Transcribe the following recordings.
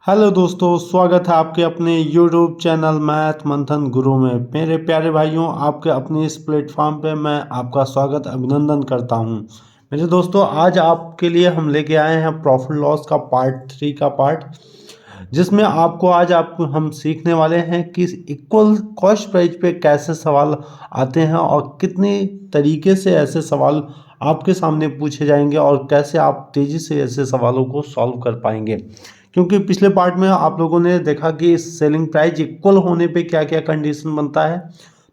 Hello दोस्तों, स्वागत है आपके अपने यूट्यूब चैनल मैथ मंथन गुरु में। मेरे प्यारे भाइयों, आपके अपने इस प्लेटफॉर्म पे मैं आपका स्वागत अभिनंदन करता हूं। मेरे दोस्तों, आज आपके लिए हम लेके आए हैं प्रॉफिट लॉस का पार्ट 3 का पार्ट, जिसमें आपको आज हम सीखने वाले हैं कि इक्वल कॉस्ट प्राइस पे कैसे सवाल आते हैं और कितने तरीके से ऐसे सवाल आपके सामने पूछे जाएंगे और कैसे आप तेज़ी से ऐसे सवालों को सॉल्व कर पाएंगे। क्योंकि पिछले पार्ट में आप लोगों ने देखा कि सेलिंग प्राइस इक्वल होने पे क्या क्या कंडीशन बनता है,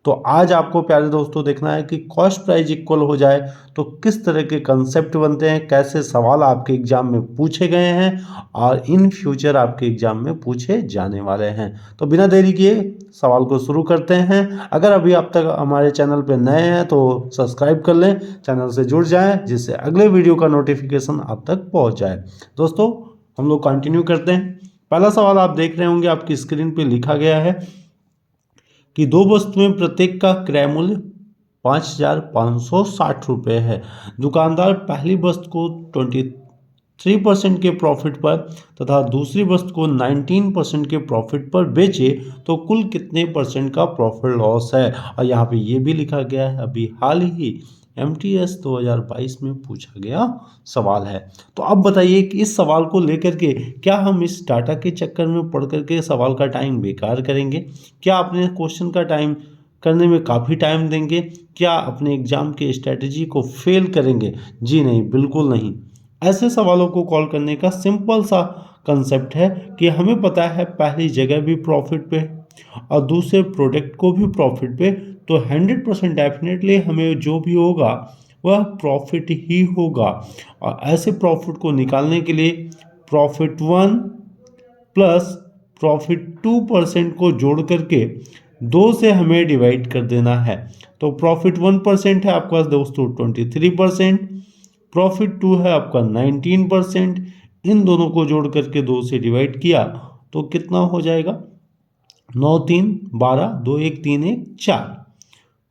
तो आज आपको प्यारे दोस्तों देखना है कि कॉस्ट प्राइस इक्वल हो जाए तो किस तरह के कंसेप्ट बनते हैं, कैसे सवाल आपके एग्जाम में पूछे गए हैं और इन फ्यूचर आपके एग्जाम में पूछे जाने वाले हैं। तो बिना देरी किए सवाल को शुरू करते हैं। अगर अभी आप तक हमारे चैनल पर नए हैं तो सब्सक्राइब कर लें, चैनल से जुड़ जाएं, जिससे अगले वीडियो का नोटिफिकेशन आप तक पहुंच जाए। दोस्तों, हम लोग कंटिन्यू करते हैं। पहला सवाल आप देख रहे होंगे, आपकी स्क्रीन पे लिखा गया है कि दो वस्तुएं प्रत्येक का क्रय मूल्य 5,560 रुपये है। दुकानदार पहली वस्तु को 23% के प्रॉफिट पर तथा दूसरी वस्तु को 19% के प्रॉफिट पर बेचे तो कुल कितने परसेंट का प्रॉफिट लॉस है। और यहाँ पे ये भी लिखा गया है, अभी हाल ही MTS 2022 में पूछा गया सवाल है। तो अब बताइए कि इस सवाल को लेकर के क्या हम इस डाटा के चक्कर में पढ़ करके सवाल का टाइम बेकार करेंगे? क्या अपने क्वेश्चन का टाइम करने में काफ़ी टाइम देंगे? क्या अपने एग्जाम के स्ट्रेटजी को फेल करेंगे? जी नहीं, बिल्कुल नहीं। ऐसे सवालों को कॉल करने का सिंपल सा कंसेप्ट है कि हमें पता है पहली जगह भी प्रॉफिट पे और दूसरे प्रोडक्ट को भी प्रॉफिट पे, तो 100% डेफिनेटली हमें जो भी होगा वह प्रॉफिट ही होगा। और ऐसे प्रॉफिट को निकालने के लिए प्रॉफिट 1 प्लस प्रॉफिट 2% को जोड़ करके 2 से हमें डिवाइड कर देना है। तो प्रॉफिट 1% है आपका दोस्तों 23%, प्रॉफिट 2 है आपका 19%। इन दोनों को जोड़ करके 2 से डिवाइड किया तो कितना हो जाएगा? 9 3 12, 2 1 3 1 4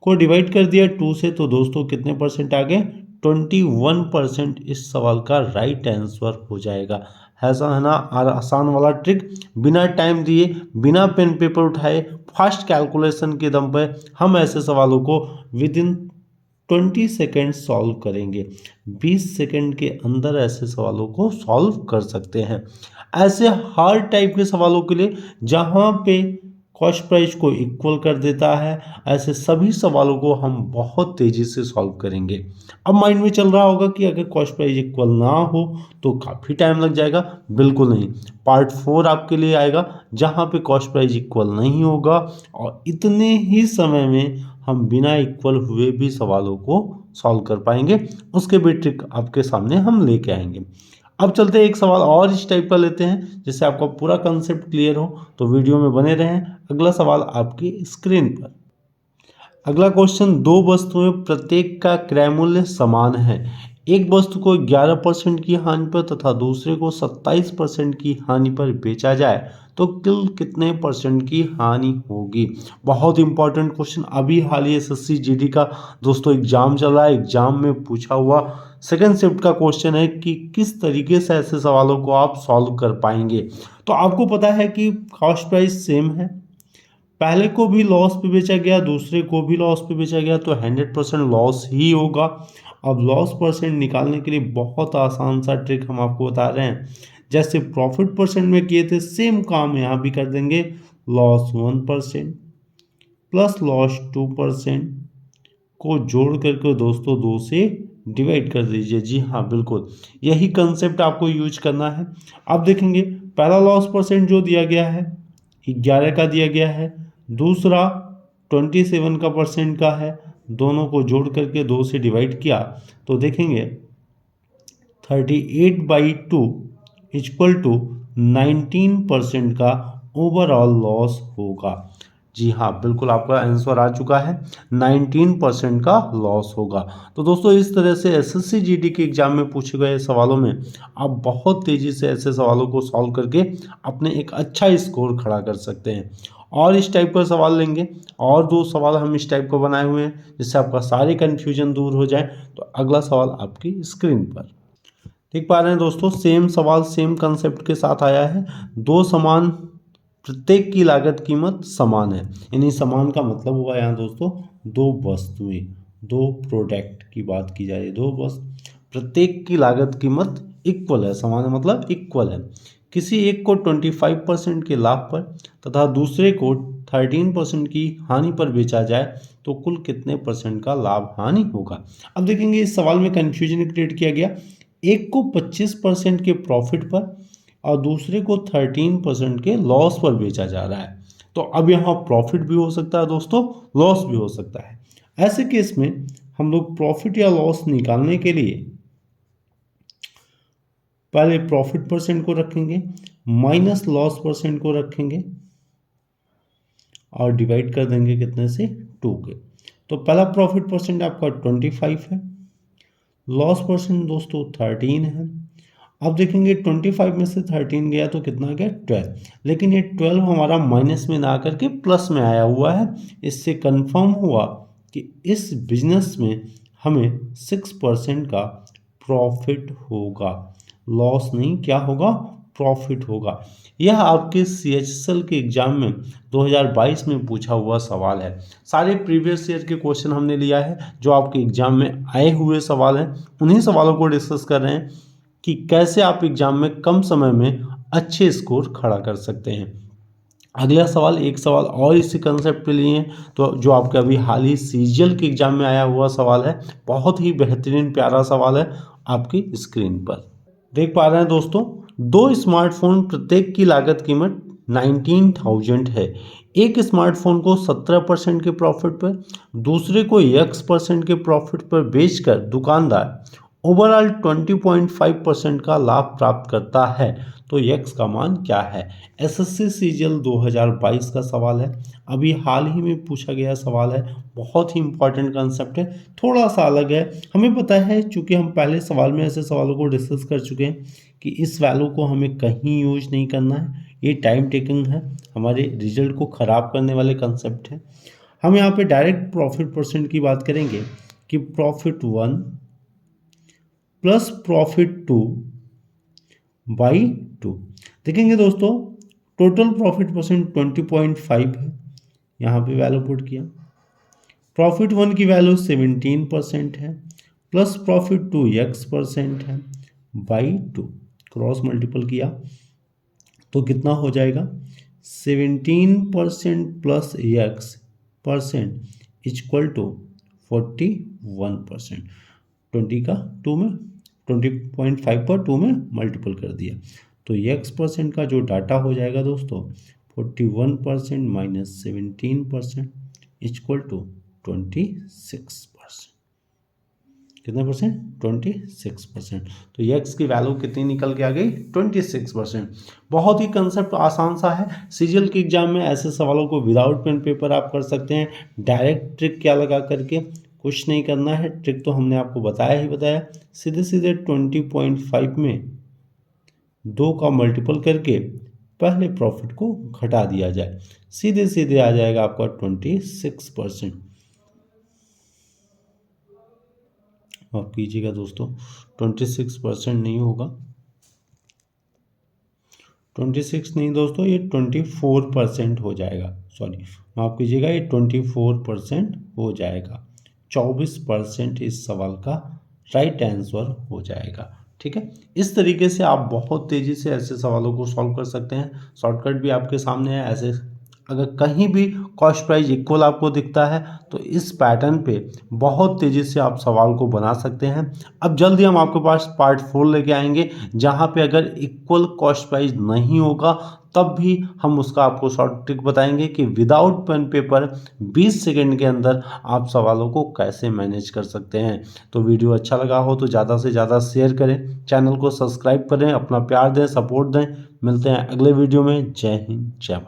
को डिवाइड कर दिया 2 से, तो दोस्तों कितने परसेंट आ गए? 21% इस सवाल का राइट आंसर हो जाएगा। ऐसा है ना आसान वाला ट्रिक, बिना टाइम दिए, बिना पेन पेपर उठाए, फास्ट कैलकुलेशन के दम पर हम ऐसे सवालों को विद इन 20 सेकेंड सॉल्व करेंगे। 20 सेकेंड के अंदर ऐसे सवालों को सॉल्व कर सकते हैं। ऐसे हर टाइप के सवालों के लिए जहाँ पे कॉस्ट प्राइस को इक्वल कर देता है, ऐसे सभी सवालों को हम बहुत तेज़ी से सॉल्व करेंगे। अब माइंड में चल रहा होगा कि अगर कॉस्ट प्राइस इक्वल ना हो तो काफ़ी टाइम लग जाएगा। बिल्कुल नहीं, पार्ट 4 आपके लिए आएगा जहाँ पे कॉस्ट प्राइस इक्वल नहीं होगा और इतने ही समय में हम बिना इक्वल हुए भी सवालों को सॉल्व कर पाएंगे। उसके भी ट्रिक आपके सामने हम लेके आएंगे। अब चलते एक सवाल और इस टाइप का लेते हैं जिससे आपका पूरा कंसेप्ट क्लियर हो, तो वीडियो में बने रहें। अगला सवाल आपकी स्क्रीन पर। अगला क्वेश्चन, दो वस्तुएं प्रत्येक का क्रय मूल्य समान है। एक वस्तु को 11% की हानि पर तथा दूसरे को 27% की हानि पर बेचा जाए तो कुल कितने परसेंट की हानि होगी? बहुत इंपॉर्टेंट क्वेश्चन, अभी हाल ही SSC GD का दोस्तों एग्जाम चल रहा है। एग्जाम में पूछा हुआ सेकंड शिफ्ट का क्वेश्चन है कि किस तरीके से ऐसे सवालों को आप सॉल्व कर पाएंगे। तो आपको पता है कि कॉस्ट प्राइस सेम है, पहले को भी लॉस पे बेचा गया, दूसरे को भी लॉस पे बेचा गया, तो 100% लॉस ही होगा। अब लॉस परसेंट निकालने के लिए बहुत आसान सा ट्रिक हम आपको बता रहे हैं। जैसे प्रॉफिट परसेंट में किए थे, सेम काम यहाँ भी कर देंगे। लॉस 1% प्लस लॉस 2% को जोड़ करके दोस्तों 2 से डिवाइड कर दीजिए। जी हाँ, बिल्कुल यही कंसेप्ट आपको यूज करना है। अब देखेंगे पहला लॉस परसेंट जो दिया गया है 11 का दिया गया है, दूसरा 27 का परसेंट का है। दोनों को जोड़ करके 2 से डिवाइड किया तो देखेंगे 38/2 इक्वल टू 19% का ओवरऑल लॉस होगा। जी हाँ, बिल्कुल आपका आंसर आ चुका है, 19% का लॉस होगा। तो दोस्तों इस तरह से SSC GD के एग्जाम में पूछे गए सवालों में आप बहुत तेज़ी से ऐसे सवालों को सॉल्व करके अपने एक अच्छा स्कोर खड़ा कर सकते हैं। और इस टाइप का सवाल लेंगे, और 2 सवाल हम इस टाइप को बनाए हुए हैं जिससे आपका सारे कन्फ्यूजन दूर हो जाए। तो अगला सवाल आपकी स्क्रीन पर। देख पा रहे हैं दोस्तों, सेम सवाल सेम कंसेप्ट के साथ आया है। दो समान, प्रत्येक की लागत कीमत समान है, यानी समान का मतलब हुआ यहाँ दोस्तों दो वस्तुएं, दो प्रोडक्ट की बात की जा रही है, दो वस्तु, प्रत्येक की लागत कीमत इक्वल है, समान मतलब इक्वल है। किसी एक को 25% के लाभ पर तथा दूसरे को 13% की हानि पर बेचा जाए तो कुल कितने परसेंट का लाभ हानि होगा। अब देखेंगे इस सवाल में कंफ्यूजन क्रिएट किया गया, एक को 25% के प्रॉफिट पर और दूसरे को 13% के लॉस पर बेचा जा रहा है। तो अब यहाँ प्रॉफिट भी हो सकता है दोस्तों, लॉस भी हो सकता है। ऐसे केस में हम लोग प्रॉफिट या लॉस निकालने के लिए पहले प्रॉफिट परसेंट को रखेंगे, माइनस लॉस परसेंट को रखेंगे और डिवाइड कर देंगे कितने से, 2 के। तो पहला प्रॉफिट परसेंट आपका 25 है, लॉस परसेंट दोस्तों 13 है। अब देखेंगे 25 में से 13 गया तो कितना आ गया, 12। लेकिन ये 12 हमारा माइनस में ना आकर के प्लस में आया हुआ है। इससे कंफर्म हुआ कि इस बिजनेस में हमें 6% का प्रॉफिट होगा, लॉस नहीं, क्या होगा, प्रॉफिट होगा। यह आपके CHSL के एग्जाम में 2022 में पूछा हुआ सवाल है। सारे प्रीवियस ईयर के क्वेश्चन हमने लिया है जो आपके एग्जाम में आए हुए सवाल हैं, उन्हीं सवालों को डिस्कस कर रहे हैं कि कैसे आप एग्जाम में कम समय में अच्छे स्कोर खड़ा कर सकते हैं। अगला सवाल, एक सवाल और इसी कंसेप्ट पे लिए हैं, तो जो आपके अभी हाल ही CGL के एग्जाम में आया हुआ सवाल है, बहुत ही बेहतरीन प्यारा सवाल है, आपकी स्क्रीन पर देख पा रहे हैं दोस्तों। दो स्मार्टफोन, प्रत्येक की लागत कीमत 19,000 है। एक स्मार्टफोन को 17% के प्रॉफिट पर, दूसरे को X% के प्रॉफिट पर बेचकर दुकानदार ओवरऑल 20.5% का लाभ प्राप्त करता है, तो X का मान क्या है। SSC CGL 2022 का सवाल है, अभी हाल ही में पूछा गया सवाल है, बहुत ही इंपॉर्टेंट कंसेप्ट है, थोड़ा सा अलग है। हमें पता है चूंकि हम पहले सवाल में ऐसे सवालों को डिस्कस कर चुके हैं कि इस वैल्यू को हमें कहीं यूज नहीं करना है, ये टाइम टेकिंग है, हमारे रिजल्ट को ख़राब करने वाले कंसेप्ट है। हम यहाँ पे डायरेक्ट प्रॉफिट परसेंट की बात करेंगे कि प्रॉफिट 1 प्लस प्रॉफिट 2 बाई 2। देखेंगे दोस्तों टोटल प्रॉफिट परसेंट 20.5 है, यहाँ पे वैल्यू पुट किया। प्रॉफिट 1 की वैल्यू 17% है, प्लस प्रॉफिट 2 X% है, बाई 2, क्रॉस मल्टीपल किया तो कितना हो जाएगा, 17% प्लस X% इक्वल टू 41%। 20 का 2 में 20.5 पर 2 में मल्टीपल कर दिया तो X% का जो डाटा हो जाएगा दोस्तों 41% माइनस 17% इक्वल टू 26%। कितना परसेंट, 26%। तो X की वैल्यू कितनी निकल के आ गई, 26%। बहुत ही कंसेप्ट आसान सा है। CGL के एग्जाम में ऐसे सवालों को विदाउट पेन पेपर आप कर सकते हैं, डायरेक्ट ट्रिक क्या लगा करके, कुछ नहीं करना है, ट्रिक तो हमने आपको बताया ही बताया। सीधे सीधे 20.5 में 2 का मल्टीपल करके पहले प्रॉफिट को घटा दिया जाए, सीधे सीधे आ जाएगा आपका 26%। माफ कीजिएगा दोस्तों, 26% नहीं होगा, 26 नहीं दोस्तों, ये 24% हो जाएगा, सॉरी माफ कीजिएगा, ये 24% हो जाएगा। 24% इस सवाल का राइट आंसर हो जाएगा। ठीक है, इस तरीके से आप बहुत तेज़ी से ऐसे सवालों को सॉल्व कर सकते हैं। शॉर्टकट भी आपके सामने है। ऐसे अगर कहीं भी कॉस्ट प्राइस इक्वल आपको दिखता है तो इस पैटर्न पे बहुत तेज़ी से आप सवाल को बना सकते हैं। अब जल्दी हम आपके पास पार्ट 4 लेके आएंगे, जहाँ पे अगर इक्वल कॉस्ट प्राइस नहीं होगा तब भी हम उसका आपको शॉर्ट ट्रिक बताएंगे कि विदाउट पेन पेपर 20 सेकंड के अंदर आप सवालों को कैसे मैनेज कर सकते हैं। तो वीडियो अच्छा लगा हो तो ज़्यादा से ज़्यादा शेयर करें, चैनल को सब्सक्राइब करें, अपना प्यार दें, सपोर्ट दें। मिलते हैं अगले वीडियो में। जय हिंद, जय भारत।